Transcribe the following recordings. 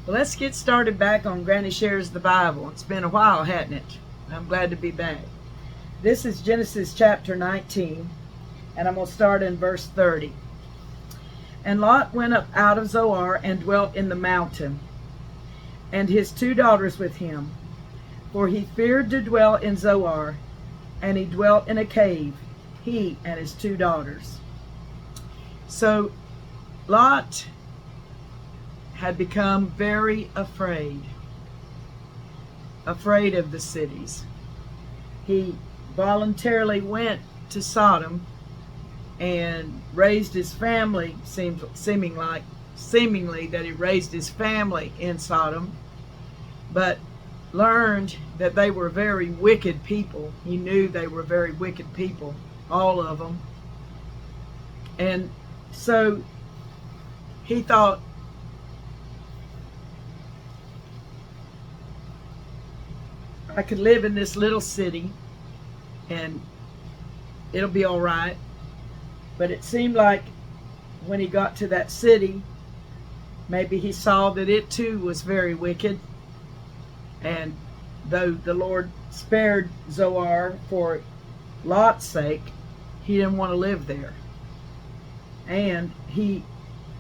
Well, let's get started back on Granny Shares the Bible. It's been a while, hadn't it? I'm glad to be back. This is Genesis chapter 19, and I'm going to start in verse 30. And Lot went up out of Zoar and dwelt in the mountain, and his 2 daughters with him. For he feared to dwell in Zoar, and he dwelt in a cave, he and his 2 daughters. So Lot had become very afraid of the cities. He voluntarily went to Sodom and raised his family, seemingly that he raised his family in Sodom, but learned that they were very wicked people. He knew they were very wicked people, all of them. And so he thought, I could live in this little city and it'll be all right. But it seemed like when he got to that city, maybe he saw that it too was very wicked. And though the Lord spared Zoar for Lot's sake, he didn't want to live there. And he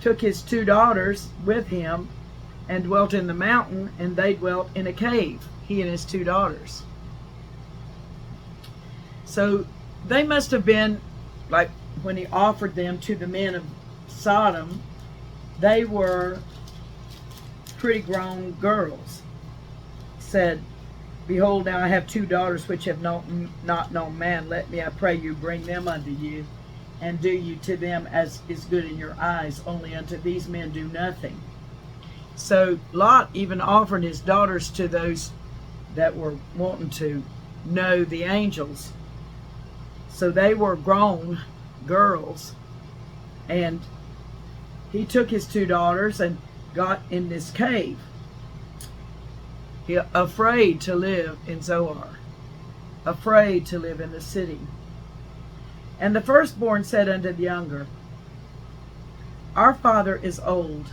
took his 2 daughters with him and dwelt in the mountain, and they dwelt in a cave, he and his 2 daughters. So they must have been, like when he offered them to the men of Sodom, they were pretty grown girls. He said, Behold, now I have 2 daughters which have not known man. Let me, I pray you, bring them unto you, and do you to them as is good in your eyes. Only unto these men do nothing. So Lot even offered his daughters to those that were wanting to know the angels. So they were grown girls, and he took his 2 daughters and got in this cave, afraid to live in Zoar, afraid to live in the city. And the firstborn said unto the younger, Our father is old,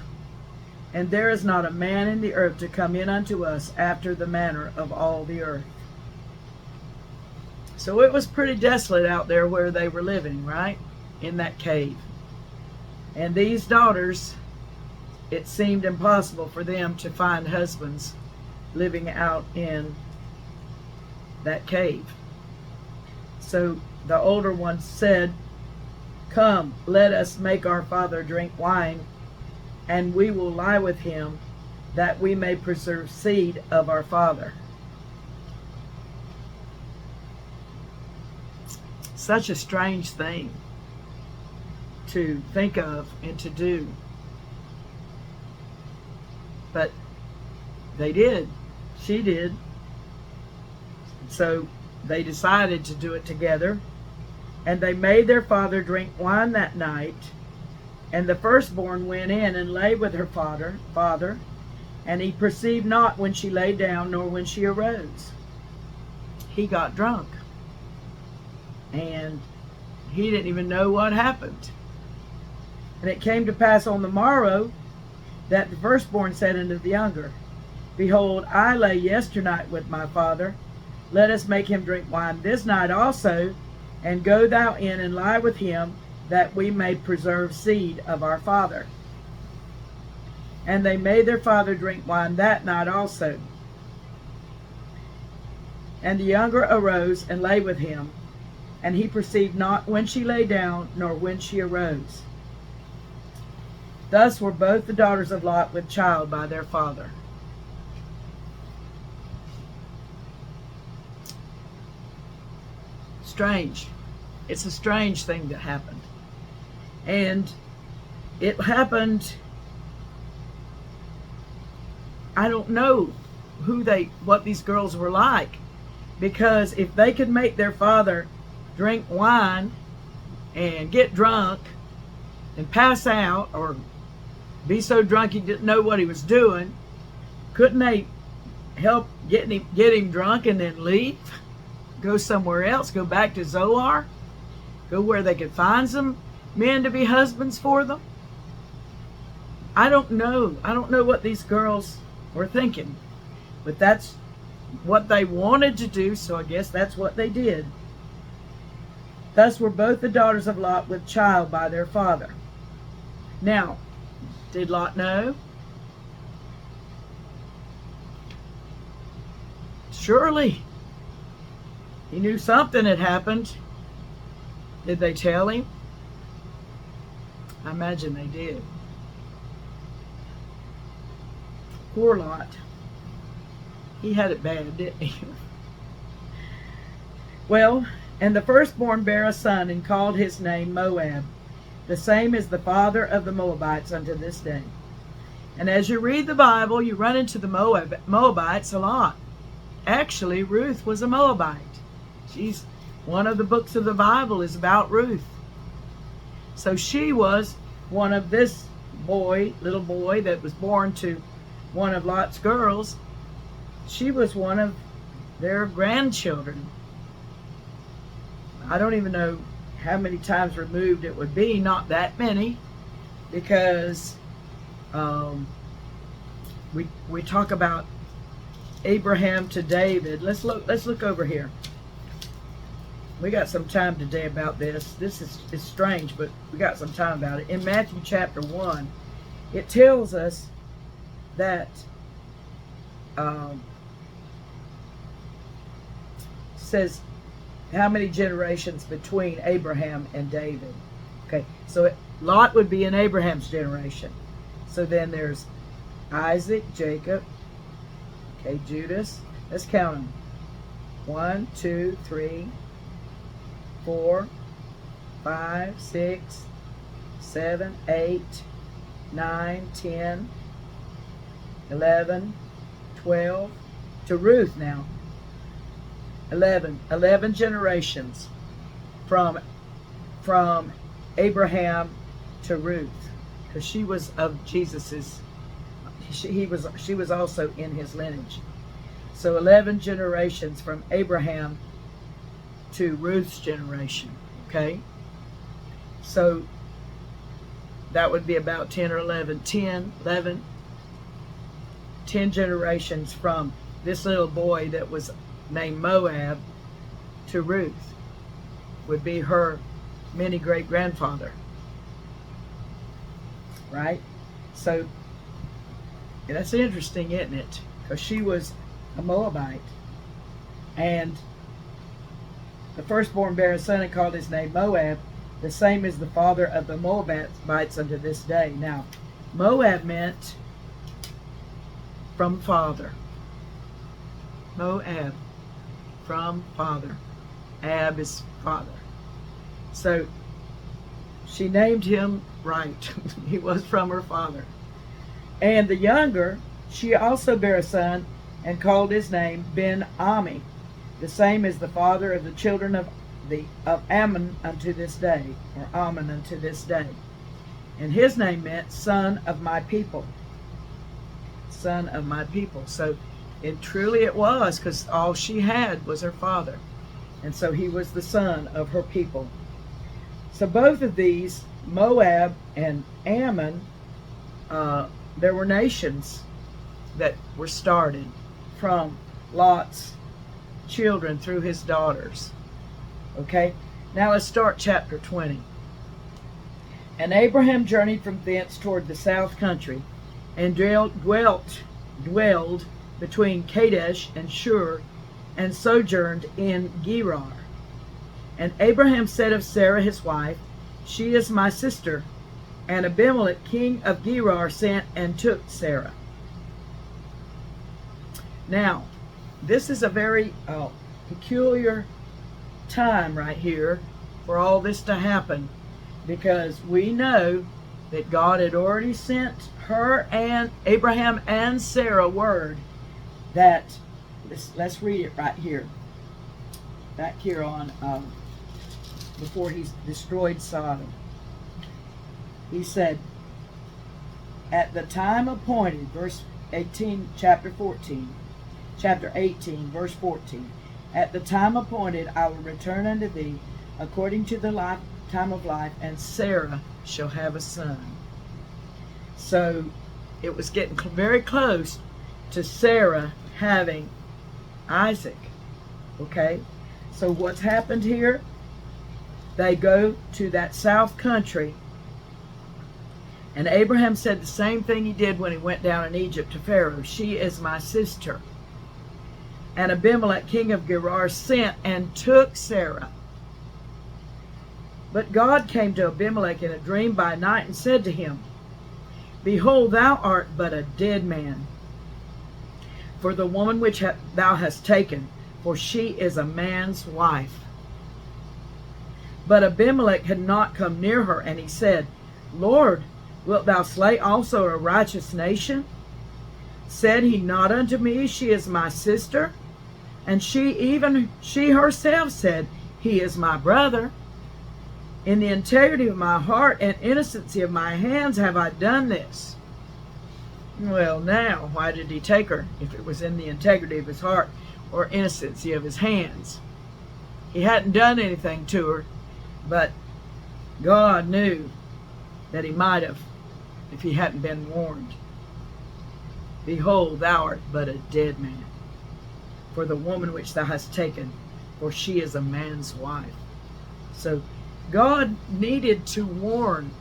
and there is not a man in the earth to come in unto us after the manner of all the earth. So it was pretty desolate out there where they were living, right? In that cave. And these daughters, it seemed impossible for them to find husbands living out in that cave. So the older one said, Come, let us make our father drink wine, and we will lie with him, that we may preserve seed of our father. Such a strange thing to think of and to do. But they did. She did. So they decided to do it together. And they made their father drink wine that night. And the firstborn went in and lay with her father, and he perceived not when she lay down, nor when she arose. He got drunk. And he didn't even know what happened. And it came to pass on the morrow that the firstborn said unto the younger, Behold, I lay yesternight with my father. Let us make him drink wine this night also, and go thou in and lie with him, that we may preserve seed of our father. And they made their father drink wine that night also. And the younger arose and lay with him, and he perceived not when she lay down, nor when she arose. Thus were both the daughters of Lot with child by their father. Strange. It's a strange thing that happened. And it happened, I don't know what these girls were like, because if they could make their father drink wine and get drunk and pass out, or be so drunk he didn't know what he was doing, couldn't they help get him drunk and then leave? Go somewhere else, go back to Zoar, go where they could find some men to be husbands for them? I don't know. I don't know what these girls were thinking, but that's what they wanted to do, so I guess that's what they did. Thus were both the daughters of Lot with child by their father. Now, did Lot know? Surely. He knew something had happened. Did they tell him? I imagine they did. Poor Lot. He had it bad, didn't he? Well, and the firstborn bare a son, and called his name Moab. The same is the father of the Moabites unto this day. And as you read the Bible, you run into the Moabites a lot. Actually, Ruth was a Moabite. She's one of the books of the Bible is about Ruth. So she was one of this little boy that was born to one of Lot's girls. She was one of their grandchildren. I don't even know how many times removed it would be. Not that many, because we talk about Abraham to David. Let's look over here. We got some time today about this. This is strange, but we got some time about it. In Matthew chapter 1, it tells us that says how many generations between Abraham and David. Okay, so Lot would be in Abraham's generation. So then there's Isaac, Jacob, okay, Judas. Let's count them. 1, 2, 3, 4, 5, 6, 7, 8, 9, 10, 11, 12, to Ruth now. 11 generations from Abraham to Ruth, because she was of Jesus's. She was also in his lineage. So 11 generations from Abraham to Ruth's generation. Okay, so that would be about 10 or 11 generations from this little boy that was named Moab to Ruth would be her mini great grandfather, right? So that's interesting, isn't it? Because she was a Moabite, and the firstborn bare a son and called his name Moab. The same is the father of the Moabites unto this day. Now, Moab meant from father. Moab, from father. Ab is father. So she named him right. He was from her father. And the younger, she also bare a son and called his name Ben-Ami. The same is the father of the children of Ammon unto this day, or Ammon unto this day. And his name meant son of my people. Son of my people. So it truly it was, because all she had was her father. And so he was the son of her people. So both of these, Moab and Ammon, there were nations that were started from Lot's children through his daughters. Okay, now let's start chapter 20. And Abraham journeyed from thence toward the south country, and dwelled between Kadesh and Shur, and sojourned in Gerar. And Abraham said of Sarah his wife, She is my sister. And Abimelech king of Gerar sent and took Sarah. Now, this is a very peculiar time right here for all this to happen, because we know that God had already sent her and Abraham and Sarah word that, let's read it right here, back here on before he destroyed Sodom. He said, at the time appointed, verse 18, chapter 18, verse 14, at the time appointed I will return unto thee according to the time of life, and Sarah shall have a son. So it was getting very close to Sarah having Isaac. Okay? So what's happened here? They go to that south country, and Abraham said the same thing he did when he went down in Egypt to Pharaoh. She is my sister. And Abimelech, king of Gerar, sent and took Sarah. But God came to Abimelech in a dream by night and said to him, Behold, thou art but a dead man, for the woman which thou hast taken, for she is a man's wife. But Abimelech had not come near her, and he said, Lord, wilt thou slay also a righteous nation? Said he not unto me, She is my sister? And she herself said, He is my brother. In the integrity of my heart and innocency of my hands have I done this. Well, now, why did he take her if it was in the integrity of his heart or innocency of his hands? He hadn't done anything to her, but God knew that he might have if he hadn't been warned. Behold, thou art but a dead man, for the woman which thou hast taken, for she is a man's wife. So God needed to warn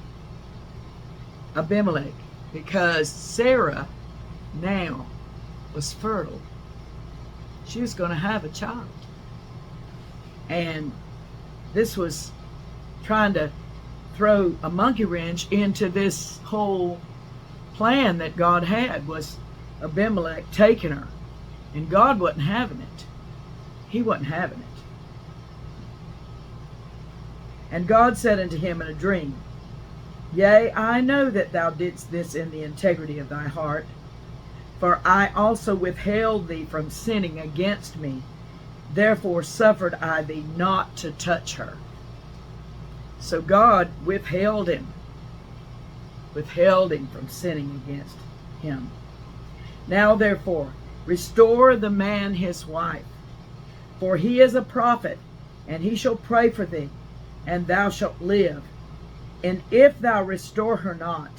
Abimelech because Sarah now was fertile. She was going to have a child. And this was trying to throw a monkey wrench into this whole plan that God had, was Abimelech taking her. And God wasn't having it. He wasn't having it. And God said unto him in a dream, Yea, I know that thou didst this in the integrity of thy heart, for I also withheld thee from sinning against me. Therefore suffered I thee not to touch her. So God withheld him from sinning against him. Now therefore, restore the man his wife, for he is a prophet, and he shall pray for thee, and thou shalt live. And if thou restore her not,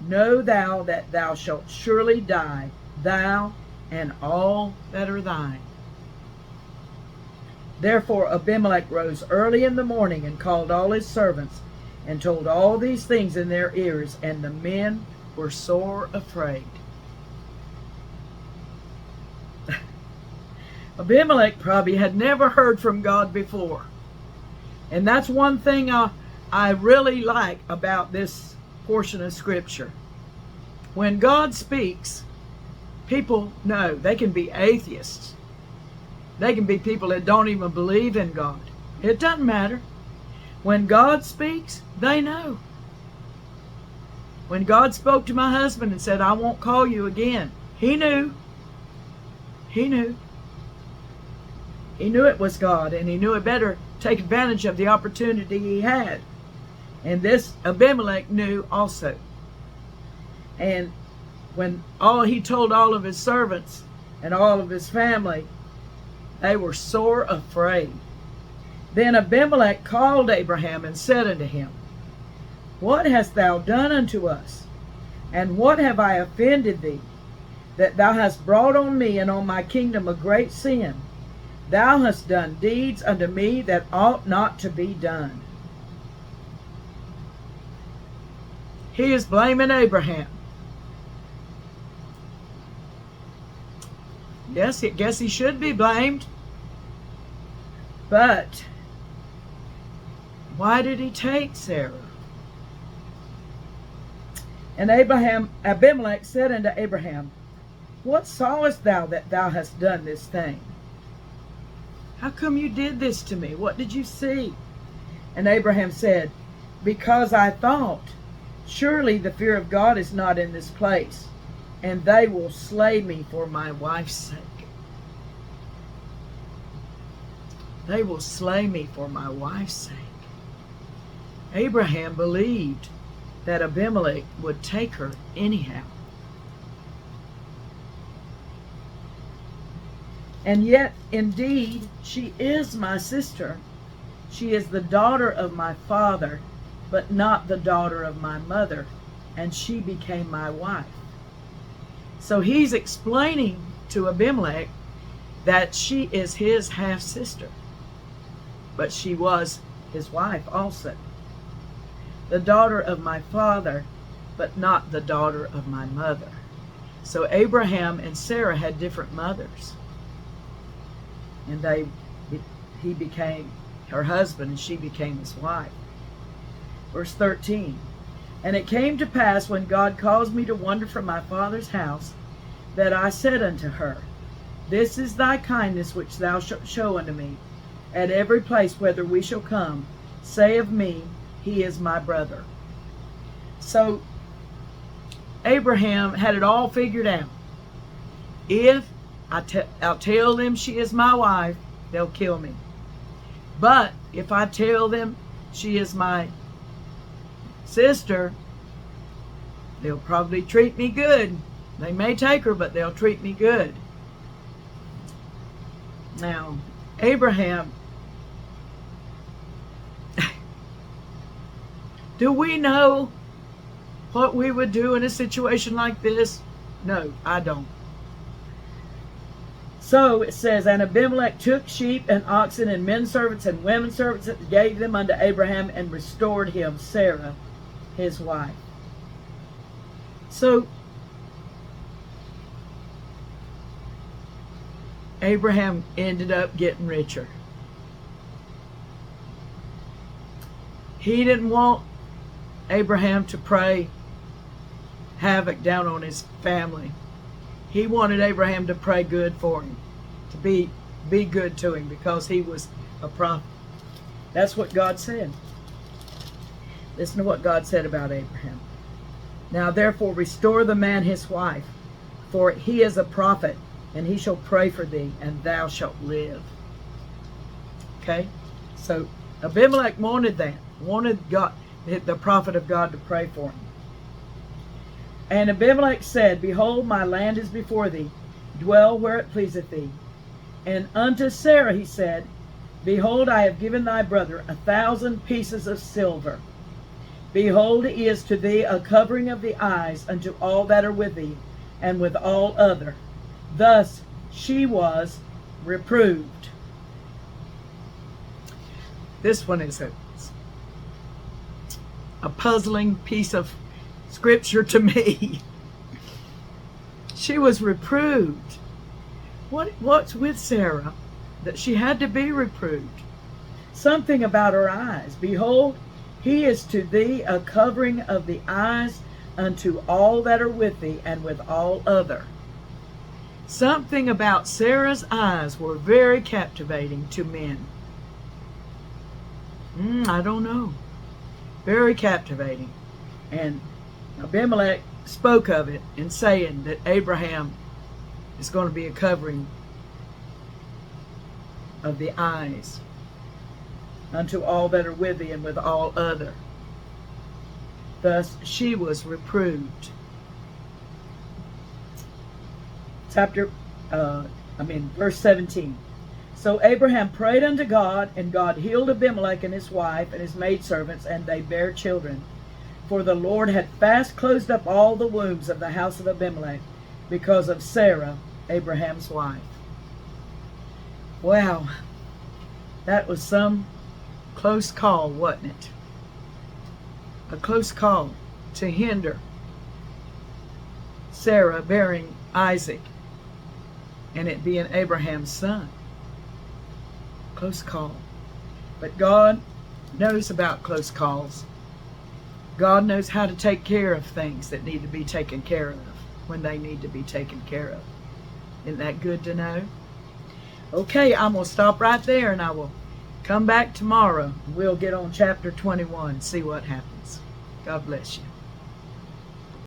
know thou that thou shalt surely die, thou and all that are thine. Therefore Abimelech rose early in the morning and called all his servants and told all these things in their ears, and the men were sore afraid. Abimelech probably had never heard from God before. And that's one thing I really like about this portion of Scripture. When God speaks, people know. They can be atheists. They can be people that don't even believe in God. It doesn't matter. When God speaks, they know. When God spoke to my husband and said, I won't call you again, he knew. He knew. He knew it was God, and he knew it better take advantage of the opportunity he had. And this Abimelech knew also. And when he told all of his servants and all of his family, they were sore afraid. Then Abimelech called Abraham and said unto him, What hast thou done unto us? And what have I offended thee, that thou hast brought on me and on my kingdom a great sin? Thou hast done deeds unto me that ought not to be done. He is blaming Abraham. Yes, I guess he should be blamed. But why did he take Sarah? And Abimelech said unto Abraham, What sawest thou that thou hast done this thing? How come you did this to me? What did you see? And Abraham said, Because I thought, surely the fear of God is not in this place, and they will slay me for my wife's sake. They will slay me for my wife's sake. Abraham believed that Abimelech would take her anyhow. And yet, indeed, she is my sister. She is the daughter of my father, but not the daughter of my mother. and she became my wife. So he's explaining to Abimelech that she is his half-sister, but she was his wife also. The daughter of my father, but not the daughter of my mother. So Abraham and Sarah had different mothers. And he became her husband and she became his wife. Verse 13. And it came to pass, when God caused me to wander from my father's house, that I said unto her, This is thy kindness which thou shalt show unto me. At every place whither we shall come, say of me, He is my brother. So Abraham had it all figured out. If I'll tell them she is my wife, they'll kill me. But if I tell them she is my sister, they'll probably treat me good. They may take her, but they'll treat me good. Now, Abraham, do we know what we would do in a situation like this? No, I don't. So it says, And Abimelech took sheep and oxen and men servants and women servants and gave them unto Abraham and restored him Sarah, his wife. So Abraham ended up getting richer. He didn't want Abraham to pray havoc down on his family. He wanted Abraham to pray good for him, to be good to him, because he was a prophet. That's what God said. Listen to what God said about Abraham. Now therefore restore the man his wife, for he is a prophet, and he shall pray for thee, and thou shalt live. Okay? So Abimelech wanted that. Wanted God, the prophet of God, to pray for him. And Abimelech said, Behold, my land is before thee. Dwell where it pleaseth thee. And unto Sarah he said, Behold, I have given thy brother 1,000 pieces of silver. Behold, he is to thee a covering of the eyes unto all that are with thee, and with all other. Thus she was reproved. This one is a puzzling piece of scripture to me. She was reproved. What's with Sarah that she had to be reproved? Something about her eyes. Behold, he is to thee a covering of the eyes unto all that are with thee, and with all other. Something about Sarah's eyes were very captivating to men. I don't know. Very captivating. And Abimelech spoke of it in saying that Abraham is going to be a covering of the eyes unto all that are with thee, and with all other. Thus she was reproved. Verse 17. So Abraham prayed unto God, and God healed Abimelech and his wife and his maidservants, and they bare children. For the Lord had fast closed up all the wombs of the house of Abimelech, because of Sarah, Abraham's wife. Wow, that was some close call, wasn't it? A close call to hinder Sarah bearing Isaac and it being Abraham's son. Close call. But God knows about close calls. God knows how to take care of things that need to be taken care of when they need to be taken care of. Isn't that good to know? Okay, I'm going to stop right there, and I will come back tomorrow. We'll get on chapter 21 and see what happens. God bless you.